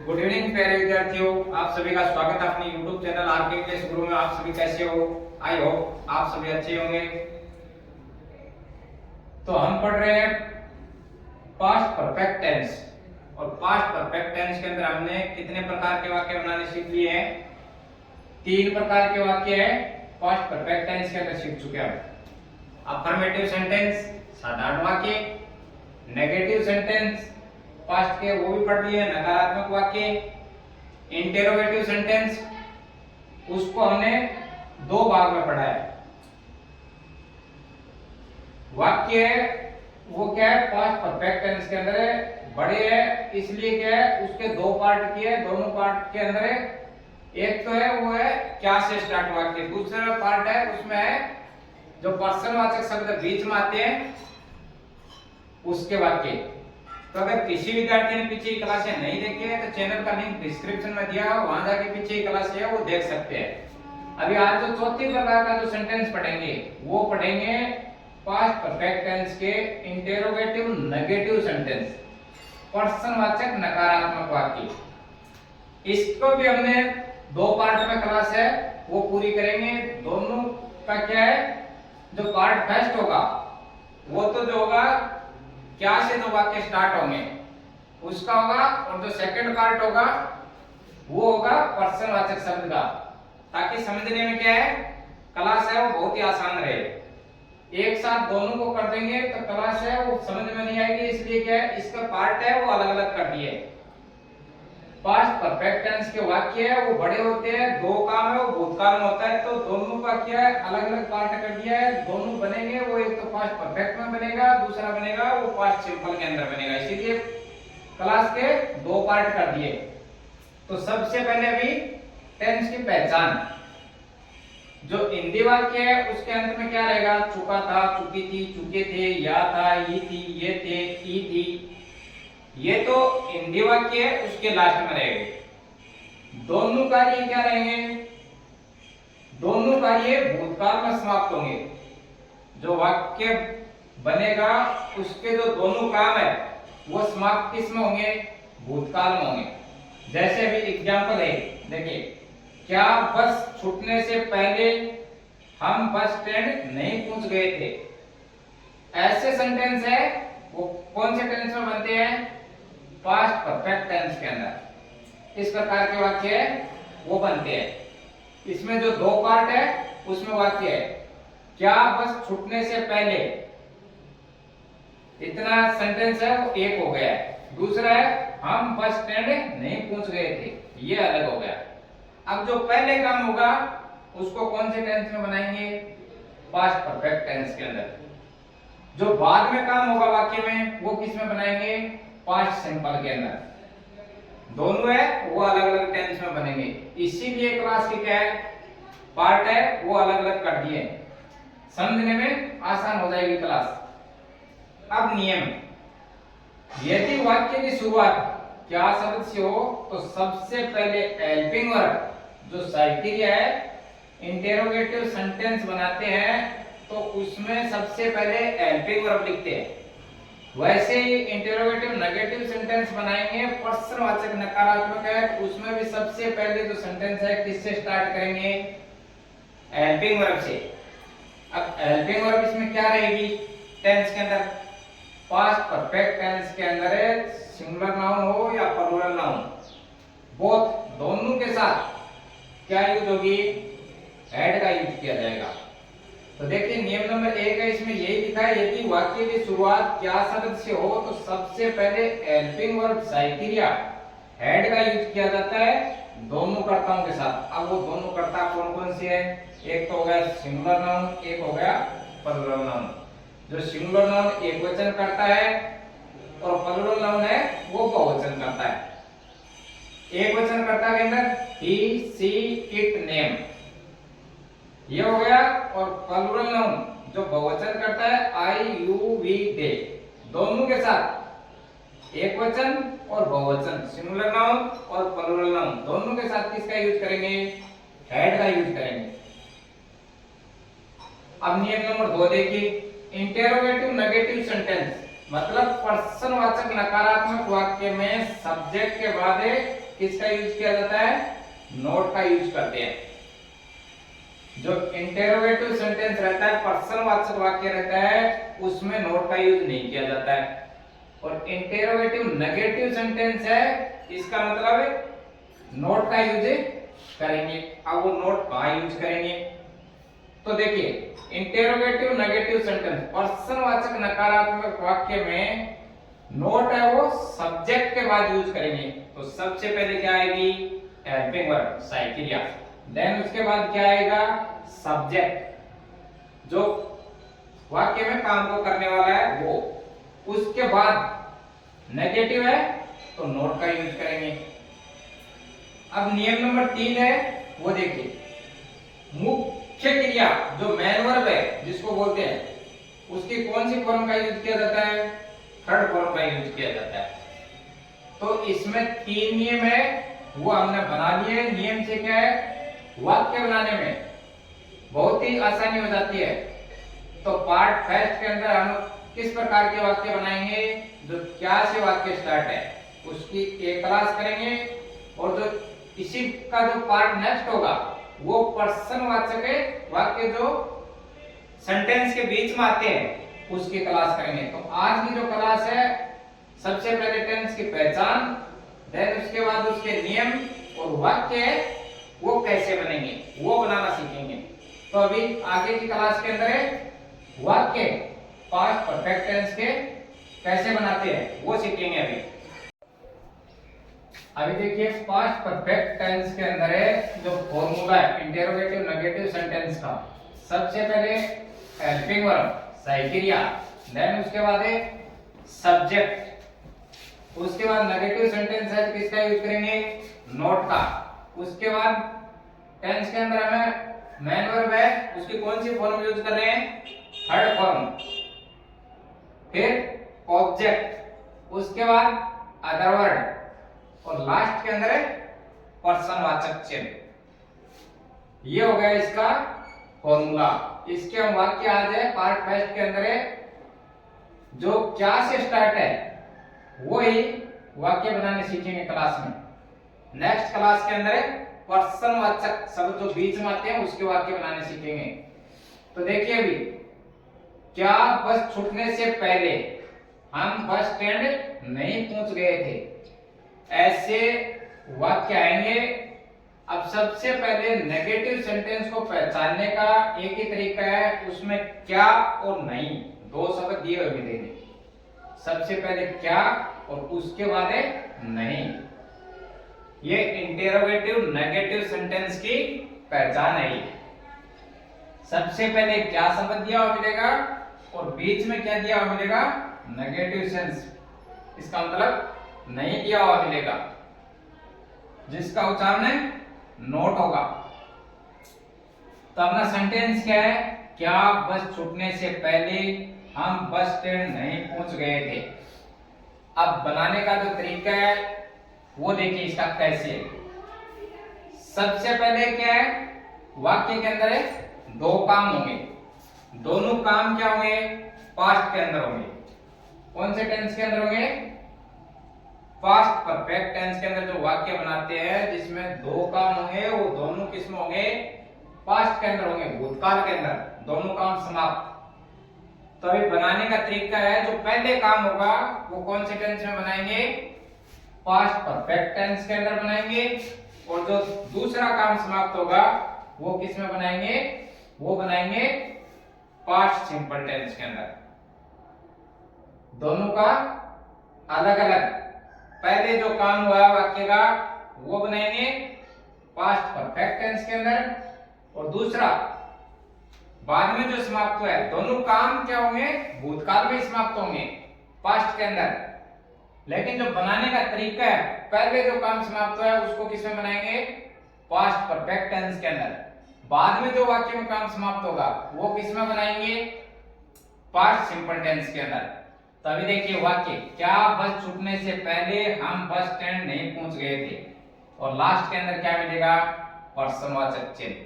Good evening प्यारे विद्यार्थियों, आप सभी का स्वागत है अपने YouTube चैनल आर के इंग्लिश गुरु में। आप सभी कैसे हो? आई होप आप सभी अच्छे होंगे। तो हम पढ़ रहे हैं पास्ट परफेक्ट टेंस, और पास्ट परफेक्ट टेंस के अंदर हमने कितने प्रकार के वाक्य बनाने सीख लिए हैं? 3 प्रकार के वाक्य हैं पास्ट परफेक्ट टेंस के अंदर सीख चुके हैं। अफर्मेटिव सेंटेंस साधारण वाक्य, नेगेटिव सेंटेंस पास्ट के वो भी पढ़ लिए, नकारात्मक वाक्य, इंटेरोगेटिव सेंटेंस उसको हमने 2 भाग में पढ़ा है। वाक्य वो क्या है, पास्ट परफेक्ट टेंस के अंदर है, बड़े है इसलिए क्या है उसके 2 पार्ट किए। दोनों पार्ट के अंदर है, एक तो है वो है क्या से स्टार्ट वाक्य, दूसरा पार्ट है उसमें है जो पर्सनवाचक शब्द बीच में आते हैं उसके वाक्य। तो अगर किसी विद्यार्थी ने पीछे की क्लासें नहीं देखी है तो चैनल का लिंक डिस्क्रिप्शन में दिया है, वहां जाके पीछे की क्लास है वो देख सकते हैं। अभी आज जो चौथी प्रकार का जो सेंटेंस पढ़ेंगे वो पढ़ेंगे पास्ट परफेक्ट टेंस के इंटेरोगेटिव नेगेटिव सेंटेंस, पर्सनवाचक नकारात्मक वाक्य। इसको भी हमने 2 पार्ट में क्लास है वो पूरी करेंगे। दोनों का क्या है, जो पार्ट फर्स्ट होगा वो तो जो होगा क्या से जो वाक्य स्टार्ट होंगे उसका होगा, और जो सेकंड पार्ट होगा वो होगा पर्सनवाचक शब्द का, ताकि समझने में क्या है क्लास है वो बहुत ही आसान रहे। एक साथ दोनों को कर देंगे तो क्लास है वो समझ में नहीं आएगी, इसलिए क्या है इसका पार्ट है वो अलग अलग कर दिए। पास्ट परफेक्ट टेंस के वाक्य है वो बड़े होते हैं, 2 काम है वो भूतकाल में होता है, तो दोनों का क्या है अलग अलग पार्ट कर दिया है। दोनों बनेंगे वो एक तो पास्ट परफेक्ट में बनेगा, दूसरा बनेगा वो पास्ट सिंपल के अंदर बनेगा, इसीलिए क्लास के 2 पार्ट कर दिए। तो सबसे पहले अभी टेंस की पहचान। जो हिंदी वाक्य है उसके अंत में क्या रहेगा, चुका था, चुकी थी, चुके थे, या था, ये थी, ये थे, ई थी। ये तो हिंदी वाक्य है उसके लास्ट में रहेंगे। दोनों कार्य क्या रहेंगे, दोनों कार्य भूतकाल में समाप्त होंगे। जो वाक्य बनेगा उसके जो दोनों काम है वो समाप्त किस में होंगे, भूतकाल में होंगे। जैसे अभी एग्जांपल है, देखिए क्या बस छूटने से पहले हम बस स्टैंड नहीं पहुंच गए थे। ऐसे सेंटेंस है वो कौन से टेंस में बनते हैं, पास्ट परफेक्ट टेंस के अंदर इस प्रकार के वाक्य है वो बनते हैं। इसमें जो 2 पार्ट है उसमें वाक्य है क्या बस छूटने से पहले, इतना सेंटेंस है वो एक हो गया है। दूसरा है हम बस स्टैंड नहीं पहुंच गए थे, ये अलग हो गया। अब जो पहले काम होगा उसको कौन से टेंस में बनाएंगे, पास्ट परफेक्ट टेंस के अंदर। जो बाद में काम होगा वाक्य में वो किस में बनाएंगे, पास्ट सिंपल के अंदर। दोनों है वो अलग अलग टेंस में बनेंगे, इसीलिए क्लास की क्या है पार्ट है वो अलग अलग कर दिए, समझने में आसान हो जाएगी क्लास। अब नियम, यदि वाक्य की शुरुआत क्या शब्द से हो तो सबसे पहले हेल्पिंग वर्ब जो साइकिलिया है, इंटेरोगेटिव सेंटेंस बनाते हैं तो उसमें सबसे पहले हेल्पिंग वर्ब लिखते हैं। वैसे ही इंटेरोगेटिव नेगेटिव सेंटेंस बनाएंगे, प्रश्नवाचक नकारात्मक है तो उसमें भी सबसे पहले जो सेंटेंस है किससे स्टार्ट करेंगे, हेल्पिंग वर्ब से। अब हेल्पिंग वर्ब इसमें क्या रहेगी टेंस के अंदर, पास्ट परफेक्ट टेंस के अंदर है सिंगुलर नाउन हो या प्लूरल नाउन, बोथ दोनों के साथ क्या यूज होगी, हैड का यूज किया जाएगा। तो देखिए नियम नंबर 1 है, इसमें यही लिखा है यदि वाक्य की शुरुआत क्या शब्द से हो तो सबसे पहले हेल्पिंग वर्ब साइकिलिया हैड का यूज किया जाता है दोनों कर्ताओं के साथ। अब वो दोनों कर्ता कौन कौन से हैं, एक तो हो गया सिंगुलर नाउन, एक हो गया प्लूरल नाउन। जो सिंगुलर नाउन एक वचन करता है और प्लूरल नाउन है वो बहुवचन करता है। एक वचन कर्ता के अंदर ही, सी, इट, नेम ये हो गया, और प्लूरल नाउन जो बहुवचन करता है आई, यू, वी, दे, दोनों के साथ एक वचन और बहुवचन, सिंगुलर नाउन और प्लूरल नाउन दोनों के साथ किसका यूज करेंगे, हैड का यूज करेंगे। अब नियम नंबर 2 देखिए, इंटेरोगेटिव नेगेटिव सेंटेंस मतलब प्रश्नवाचक नकारात्मक वाक्य में सब्जेक्ट के बाद किसका यूज किया जाता है? नोट का यूज करते हैं। जो इंटेरोगेटिव सेंटेंस रहता है, प्रश्नवाचक वाक्य रहता है, उसमें नोट का यूज नहीं किया जाता है। और इंटेरोगेटिव नेगेटिव सेंटेंस है, इसका मतलब नोट का यूज करेंगे। अब वो नोट कहाँ यूज करेंगे? तो देखिए, इंटेरोगेटिव नेगेटिव सेंटेंस प्रश्नवाचक नकारात्मक वाक्य में नोट है वो सब्जेक्ट के बाद यूज करेंगे। तो सबसे पहले क्या आएगी? हेल्पिंग वर्ब साइकिलिया। देन उसके बाद क्या आएगा? सब्जेक्ट, जो वाक्य में काम को करने वाला है वो। उसके बाद नेगेटिव है तो नोट का यूज करेंगे। अब नियम नंबर 3 है, वो देखिए, मुख्य क्रिया जो मेन वर्ब है जिसको बोलते हैं, उसकी कौन सी फॉर्म का यूज किया जाता है? थर्ड फॉर्म का यूज किया जाता है। तो इसमें 3 नियम है, वो हमने बना लिए। नियम से क्या है? वाक्य बनाने में बहुत ही आसानी हो जाती है। तो पार्ट फर्स्ट के अंदर हम किस प्रकार के वाक्य बनाएंगे? जो क्या से वाक्य स्टार्ट है उसकी एक क्लास करेंगे, और जो इसी का जो पार्ट नेक्स्ट होगा वो प्रश्नवाचक वाक्य जो सेंटेंस के बीच में आते हैं उसकी क्लास करेंगे। तो आज की जो क्लास है, सबसे पहले टेंस की पहचान, देन उसके बाद उसके नियम और वाक्य वो कैसे बनेंगे वो बनाना सीखेंगे। तो अभी आगे की क्लास के अंदर वाक्य पास्ट परफेक्ट टेंस के कैसे बनाते हैं वो सीखेंगे। अभी देखिए, पास्ट परफेक्ट टेंस के अंदर है जो फॉर्मूला है इंटेरोगेटिव नेगेटिव सेंटेंस का। सबसे पहले हेल्पिंग वर्ब साइकिलिया, देन उसके बाद है सब्जेक्ट, उसके बाद नेगेटिव सेंटेंस है तो किसका यूज करेंगे? नोट का। उसके बाद टेंस के अंदर हमें मेन वर्ब है, उसकी कौन सी फॉर्म यूज कर रहे हैं? Third form. फिर ऑब्जेक्ट, उसके बाद अदर वर्ड, और लास्ट के अंदर है प्रश्नवाचक चिन्ह। ये हो गया इसका फॉर्मूला। इसके हम वाक्य आ जाए पार्ट फर्स्ट के अंदर है, जो क्या से स्टार्ट है वो ही वाक्य बनाने सीखेंगे क्लास में। नेक्स्ट क्लास के अंदर प्रश्नवाचक शब्द जो बीच में आते हैं उसके वाक्य बनाने सीखेंगे। तो देखिए, अभी क्या बस छूटने से पहले हम बस स्टैंड नहीं पहुंच गए थे, ऐसे वाक्य आएंगे। अब सबसे पहले नेगेटिव सेंटेंस को पहचानने का एक ही तरीका है, उसमें क्या और नहीं दो शब्द दिए हुए मिलेंगे। सबसे पहले क्या और उसके बाद है नहीं। ये इंटेरोगेटिव नेगेटिव सेंटेंस की पहचान है। सबसे पहले क्या शब्द दिया हुआ मिलेगा और बीच में क्या दिया हुआ मिलेगा? नेगेटिव सेंस, इसका मतलब नहीं दिया हुआ मिलेगा, जिसका उच्चारण नोट होगा। तो अपना सेंटेंस क्या है? क्या बस छूटने से पहले हम बस स्टैंड नहीं पहुंच गए थे। अब बनाने का जो तरीका है वो देखिए इसका कैसे है। सबसे पहले क्या है? वाक्य के अंदर है दो काम होंगे, दोनों काम क्या होंगे? पास्ट के अंदर होंगे। कौन से टेंस के अंदर होंगे? पास्ट परफेक्ट टेंस के अंदर जो वाक्य बनाते हैं जिसमें दो काम होंगे, वो दोनों किस में होंगे? पास्ट के अंदर होंगे, भूतकाल के अंदर। दोनों काम समाप्त। तो अभी बनाने का तरीका है, जो पहले काम होगा वो कौन से टेंस में बनाएंगे? पास्ट परफेक्ट टेंस के अंदर बनाएंगे, और जो दूसरा काम समाप्त होगा वो किस में बनाएंगे? वो बनाएंगे पास्ट सिंपल टेंस के अंदर। दोनों का अलग अलग, पहले जो काम हुआ वाक्य का वो बनाएंगे पास्ट परफेक्ट टेंस के अंदर, और दूसरा बाद में जो समाप्त हुआ है, दोनों काम क्या होंगे? भूतकाल में समाप्त होंगे पास्ट के अंदर। लेकिन जो बनाने का तरीका है, पहले जो काम समाप्त हुआ है उसको किसमें बनाएंगे? पास्ट परफेक्ट टेंस के अंदर। बाद में जो वाक्य में काम समाप्त होगा वो किसमें बनाएंगे? पास्ट सिंपल टेंस के अंदर। तभी देखिए वाक्य, क्या बस छूटने से पहले हम बस स्टैंड नहीं पहुंच गए थे, और लास्ट के अंदर क्या मिलेगा? प्रश्नवाचक चिन्ह।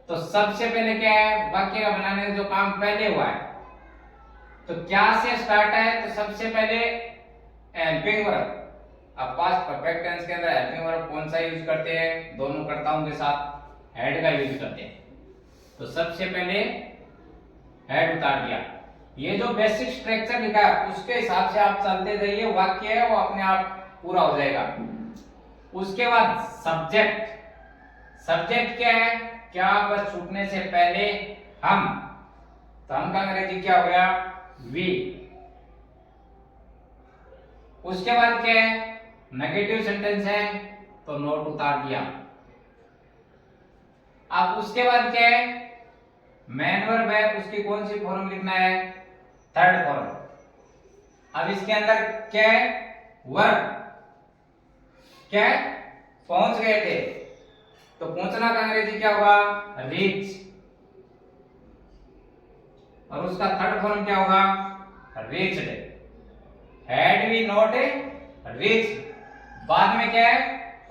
तो सबसे पहले क्या है? वाक्य का बनाने का जो काम पहले हुआ है, तो क्या से स्टार्ट है, तो सबसे पहले हेल्पिंग वर्ब। अब पास्ट परफेक्ट टेंस के अंदर हेल्पिंग वर्ब कौन सा यूज करते हैं, दोनों कर्ताओं के साथ हैड का यूज करते हैं। तो सबसे पहले हैड उतार दिया। ये जो बेसिक स्ट्रक्चर लिखा है उसके हिसाब से आप चलते जाइए, वाक्य है वो अपने आप पूरा हो जाएगा। उसके बाद सब्जेक्ट। सब्जेक्ट क्या है, क्या बस छूटने से पहले हम, तो हम का अंग्रेजी क्या हो गया, वी। उसके बाद क्या है, नेगेटिव सेंटेंस है तो नोट उतार दिया। अब उसके बाद क्या है, मेन वर्ब है, उसकी कौन सी फॉर्म लिखना है, थर्ड फॉर्म। अब इसके अंदर क्या है, वर्ब क्या है, पहुंच गए थे, तो पहुंचना का अंग्रेजी क्या होगा, रीच। और उसका थर्ड फॉर्म क्या होगा, reached. Had we not reached. बाद में क्या है,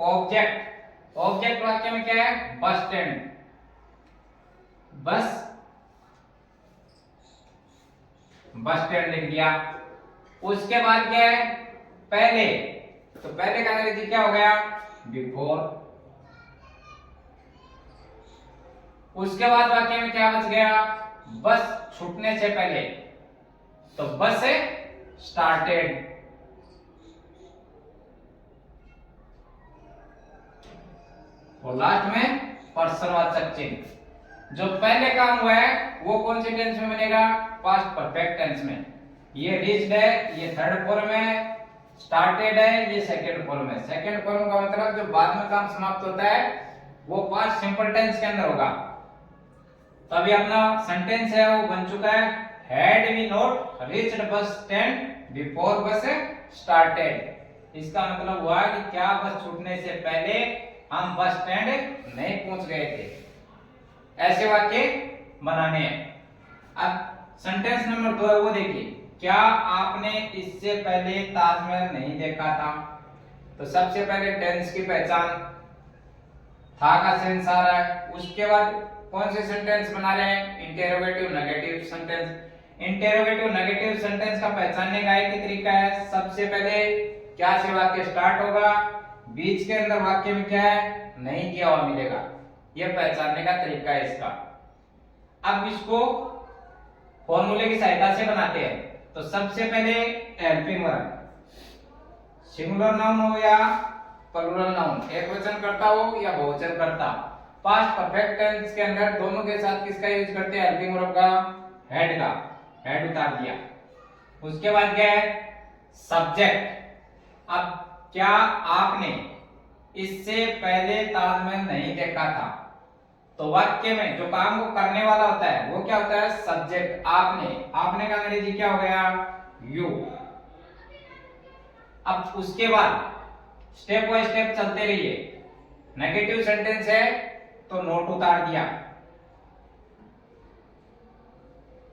ऑब्जेक्ट। ऑब्जेक्ट वाक्य में क्या है, बस स्टैंड। बस स्टैंड लिख दिया। उसके बाद क्या है, पहले, तो पहले का अंग्रेजी क्या हो गया, बिफोर। उसके बाद वाक्य में क्या बच गया, बस छूटने से पहले, तो बस स्टार्टेड। और लास्ट में पर्सनवाचक चिन्ह। जो पहले काम हुआ है वो कौन से टेंस में बनेगा, पास्ट परफेक्ट टेंस में। ये रीच्ड है, ये थर्ड फॉर्म है, स्टार्टेड है, ये सेकंड फॉर्म है। सेकंड फॉर्म का मतलब जो बाद में काम समाप्त होता है वो पास्ट सिंपल टेंस के अंदर होगा। तो अभी अपना सेंटेंस है वो बन चुका है, had we not reached bus stand before bus started. इसका मतलब हुआ कि क्या बस छूटने से पहले हम बस स्टैंड नहीं पहुंच गए थे। ऐसे वाक्य बनाने हैं। अब सेंटेंस नंबर 2 है वो देखिए, क्या आपने इससे पहले ताजमहल नहीं देखा था। तो सबसे पहले टेंस की पहचान, था का सेंस आ रहा है। उसके बाद कौन से सेंटेंस बना रहे हैं, interrogative negative sentence. Interrogative negative sentence का पहचानने का एक ही तरीका है, सबसे पहले क्या से वाक्य स्टार्ट होगा, बीच के अंदर वाक्य में क्या है, नहीं किया हुआ मिलेगा। यह पहचानने का तरीका है इसका। अब इसको फॉर्मूले की सहायता से बनाते हैं। तो सबसे पहले हेल्पिंग वर्ब, सिंगुलर नाउन हो या प्लूरल नाउन, एक वचन करता हो या बहुवचन करता, पास्ट परफेक्ट टेंस के अंदर दोनों के साथ किसका यूज करते हैं, हेल्पिंग वर्ब का, हेड का। हेड उतार दिया। उसके बाद क्या है, सब्जेक्ट। अब क्या आपने इससे पहले ताजमहल नहीं देखा था, तो वाक्य में जो काम को करने वाला होता है वो क्या होता है, सब्जेक्ट। आपने का अंग्रेजी क्या हो गया, यू। अब उसके बाद स्टेप बाय स्टेप चलते रहिए। नेगेटिव सेंटेंस है तो नोट उतार दिया,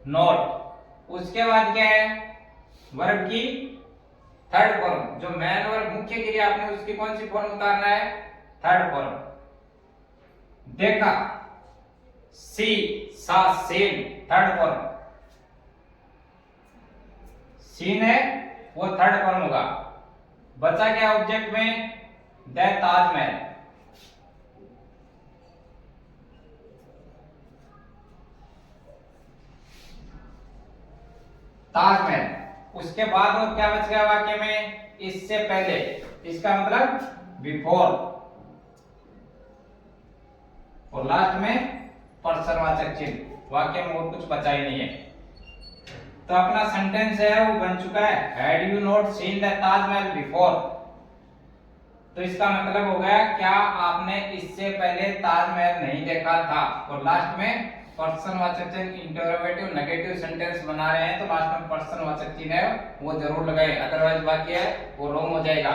नोट। उसके बाद क्या है, वर्ब की थर्ड फॉर्म, जो मेन वर्ब मुख्य क्रिया आपने उसकी कौन सी फॉर्म उतारना है, थर्ड फॉर्म। देखा, सी, सा, सीन, थर्ड फॉर्म। सीन है वो थर्ड फॉर्म होगा। बचा क्या ऑब्जेक्ट में, द ताजमहल। ताजमहल। उसके बाद वो क्या बच गया वाक्य में, इससे पहले, इसका मतलब बिफोर। और लास्ट में पर्सनवाचक चिन्ह। वाक्य में और कुछ बचा ही नहीं है। तो अपना सेंटेंस है वो बन चुका है, had you not seen the Taj Mahal before. तो इसका मतलब हो गया, क्या आपने इससे पहले ताजमहल नहीं देखा था। और लास्ट में पर्सनवाचक चिन्ह, इंटरोगेटिव नेगेटिव सेंटेंस बना रहे हैं तो लास्ट में पर्सनवाचक चिन्ह है वो जरूर लगाएं, अदरवाइज वाक्य है वो रॉन्ग हो जाएगा।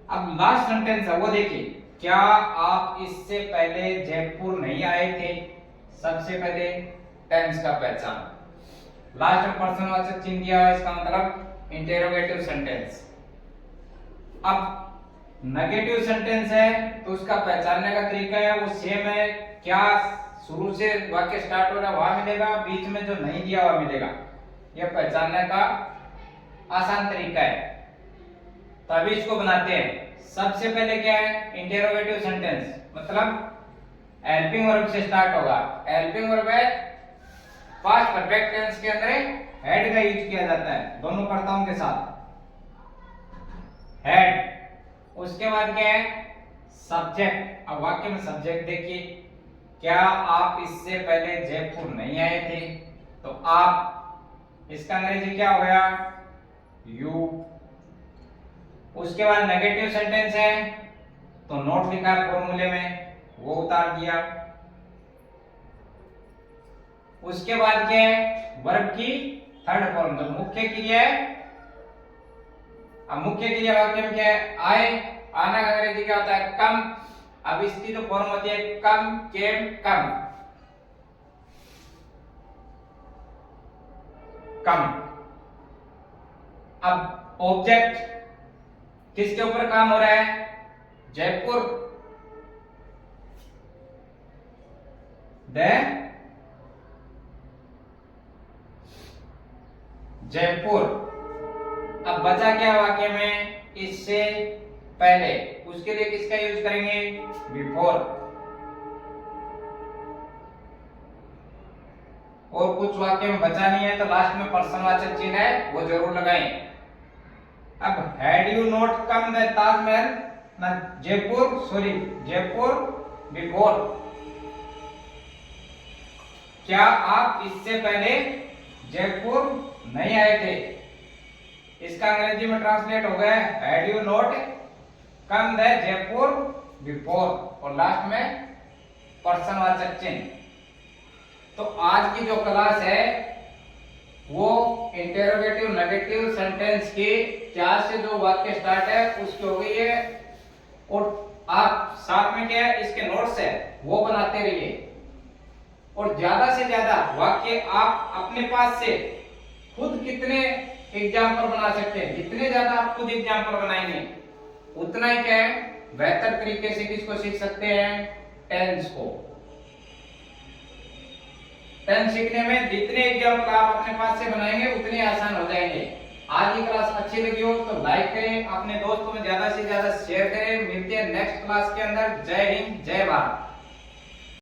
अब लास्ट सेंटेंस है वो देखिए, क्या आप इससे पहले जयपुर नहीं आए थे। सबसे पहले टेंस का पहचान, लास्ट में पर्सनवाचक चिन्ह दिया है, इसका मतलब इंटरोगेटिव सेंटेंस। अब नेगेटिव सेंटेंस है तो उसका पहचानने का तरीका है वो सेम है, क्या शुरू से वाक्य स्टार्ट हो रहा है वहां मिलेगा, बीच में जो नहीं दिया हुआ मिलेगा। यह पहचानने का आसान तरीका है। तो अभी इसको बनाते हैं। सबसे पहले क्या है, इंटेरोगेटिव सेंटेंस, मतलब हेल्पिंग वर्ब से स्टार्ट होगा। हेल्पिंग वर्ब है, पास्ट परफेक्ट टेंस के अंदर हेड का यूज किया जाता है दोनों कर्ताओं के साथ, हेड। उसके बाद क्या है, सब्जेक्ट। अब वाक्य में सब्जेक्ट देखिए, क्या आप इससे पहले जयपुर नहीं आए थे? तो आप, इसका अंग्रेजी क्या हो गया, यू। उसके बाद नेगेटिव सेंटेंस है तो नोट लिखा फॉर्मूले में, वो उतार दिया। उसके बाद क्या है, वर्ब की थर्ड फॉर्म, जो मुख्य क्रिया है। अब मुख्य क्रिया वाक्य में क्या है, आए। आना का अंग्रेजी क्या होता है, कम। अब इसकी जो फॉर्म होती है, कम, केम, कम, कम। अब ऑब्जेक्ट, किसके ऊपर काम हो रहा है, जयपुर। जयपुर। अब बचा क्या वाक्य में, इससे पहले, उसके लिए किसका यूज करेंगे, बिफोर। और कुछ वाक्य में बचा नहीं है तो लास्ट में पर्सनवाचक चिन्ह है वो जरूर लगाएं। अब had you not come the Taj Mahal, ना जयपुर, सॉरी जयपुर बिफोर, क्या आप इससे पहले जयपुर नहीं आए थे? इसका अंग्रेजी में ट्रांसलेट हो गया, had you not come the Jaipur before, और लास्ट में पर्सनवाचक चिन्ह। तो आज की जो क्लास है वो इंटेरोगेटिव नेगेटिव सेंटेंस की 4 से जो वाक्य स्टार्ट है उसकी हो गई है। और आप साथ में क्या है, इसके नोट्स है वो बनाते रहिए, और ज्यादा से ज्यादा वाक्य आप अपने पास से खुद कितने एग्जाम्पल बना सकते हैं, जितने ज्यादा आप खुद एग्जाम्पल बनाएंगे उतना ही क्या है, बेहतर तरीके से किसको सीख सकते हैं, टेंस को। टेंस सीखने में जितने एग्जाम्पल आप अपने पास से बनाएंगे उतने आसान हो जाएंगे। आज की क्लास अच्छी लगी हो तो लाइक करें, अपने दोस्तों में ज्यादा से ज्यादा शेयर करें। मिलते हैं नेक्स्ट क्लास के अंदर। जय हिंद, जय भारत।